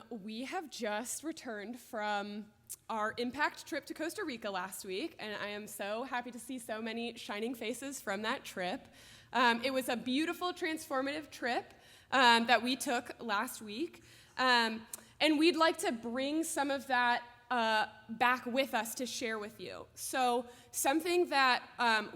We have just returned from our Impact trip to Costa Rica last week, and I am so happy to see so many shining faces from that trip. It was a beautiful, transformative trip that we took last week, and we'd like to bring some of that back with us to share with you. So something that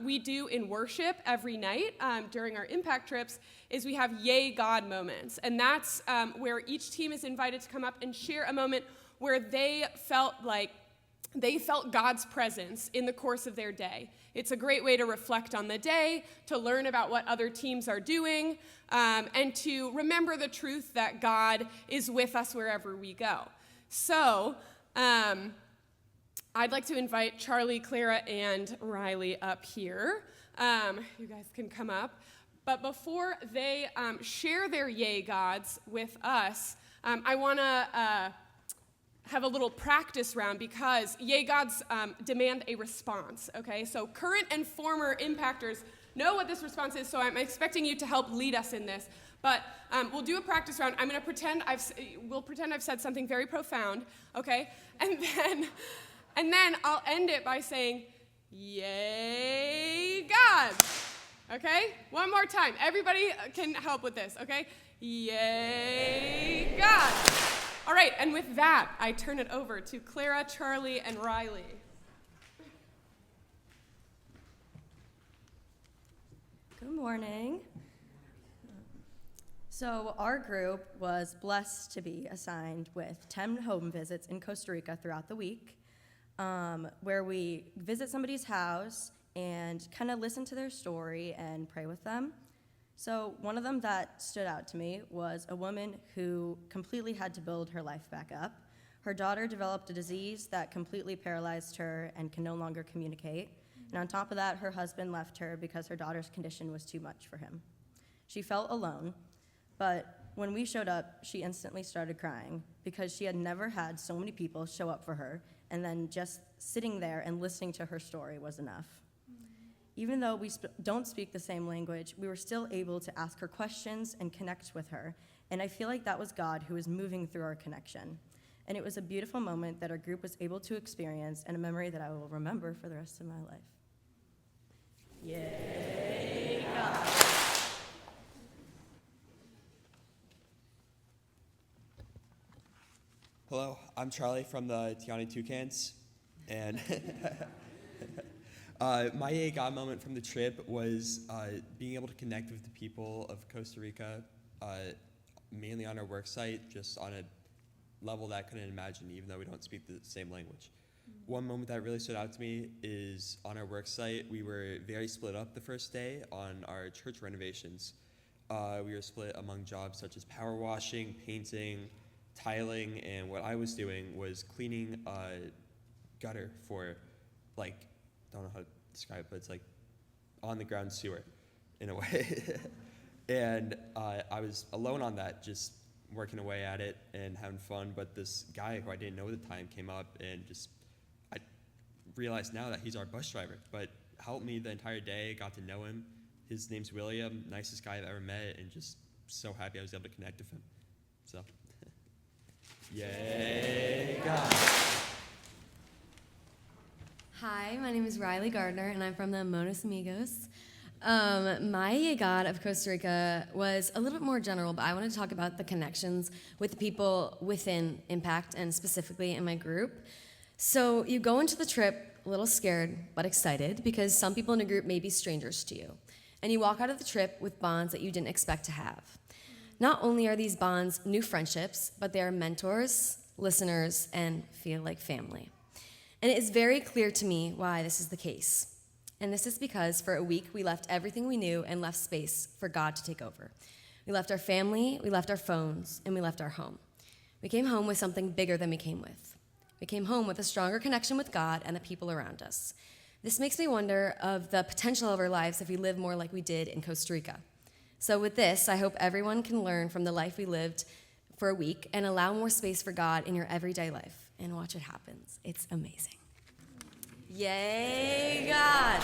we do in worship every night during our Impact trips is we have Yay God moments. And that's where each team is invited to come up and share a moment where they felt God's presence in the course of their day. It's a great way to reflect on the day, to learn about what other teams are doing, and to remember the truth that God is with us wherever we go. So I'd like to invite Charlie, Clara, and Riley up here. You guys can come up. But before they share their Yay Gods with us, I want to have a little practice round because Yay Gods demand a response, okay? So current and former Impactors know what this response is, so I'm expecting you to help lead us in this. But we'll do a practice round. I'm going to pretend I've said something very profound, okay? And then I'll end it by saying, Yay God! Okay? One more time. Everybody can help with this, okay? Yay God! All right, and with that, I turn it over to Clara, Charlie, and Riley. Good morning. So our group was blessed to be assigned with 10 home visits in Costa Rica throughout the week, where we visit somebody's house and kind of listen to their story and pray with them. So one of them that stood out to me was a woman who completely had to build her life back up. Her daughter developed a disease that completely paralyzed her and can no longer communicate. And on top of that, her husband left her because her daughter's condition was too much for him. She felt alone, but when we showed up, she instantly started crying because she had never had so many people show up for her, and then just sitting there and listening to her story was enough. Even though we don't speak the same language, we were still able to ask her questions and connect with her. And I feel like that was God who was moving through our connection. And it was a beautiful moment that our group was able to experience and a memory that I will remember for the rest of my life. Yay, God. Hello, I'm Charlie from the Tiani Toucans, and my Yay God moment from the trip was being able to connect with the people of Costa Rica, mainly on our work site, just on a level that I couldn't imagine, even though we don't speak the same language. One moment that really stood out to me is on our work site, we were very split up the first day on our church renovations. We were split among jobs such as power washing, painting, tiling, and what I was doing was cleaning a gutter for, I don't know how to describe it, but it's like on the ground sewer in a way. And I was alone on that, just working away at it and having fun, but this guy who I didn't know at the time came up and I realized now that he's our bus driver, but helped me the entire day, got to know him. His name's William, nicest guy I've ever met, and just so happy I was able to connect with him. So, yay, God. Hi, my name is Riley Gardner, and I'm from the Monos Amigos. My Yay God of Costa Rica was a little bit more general, but I want to talk about the connections with the people within Impact and specifically in my group. So you go into the trip a little scared but excited because some people in a group may be strangers to you. And you walk out of the trip with bonds that you didn't expect to have. Not only are these bonds new friendships, but they are mentors, listeners, and feel like family. And it is very clear to me why this is the case. And this is because for a week we left everything we knew and left space for God to take over. We left our family, we left our phones, and we left our home. We came home with something bigger than we came with. We came home with a stronger connection with God and the people around us. This makes me wonder of the potential of our lives if we live more like we did in Costa Rica. So with this, I hope everyone can learn from the life we lived for a week and allow more space for God in your everyday life and watch what happens. It's amazing. Yay, God!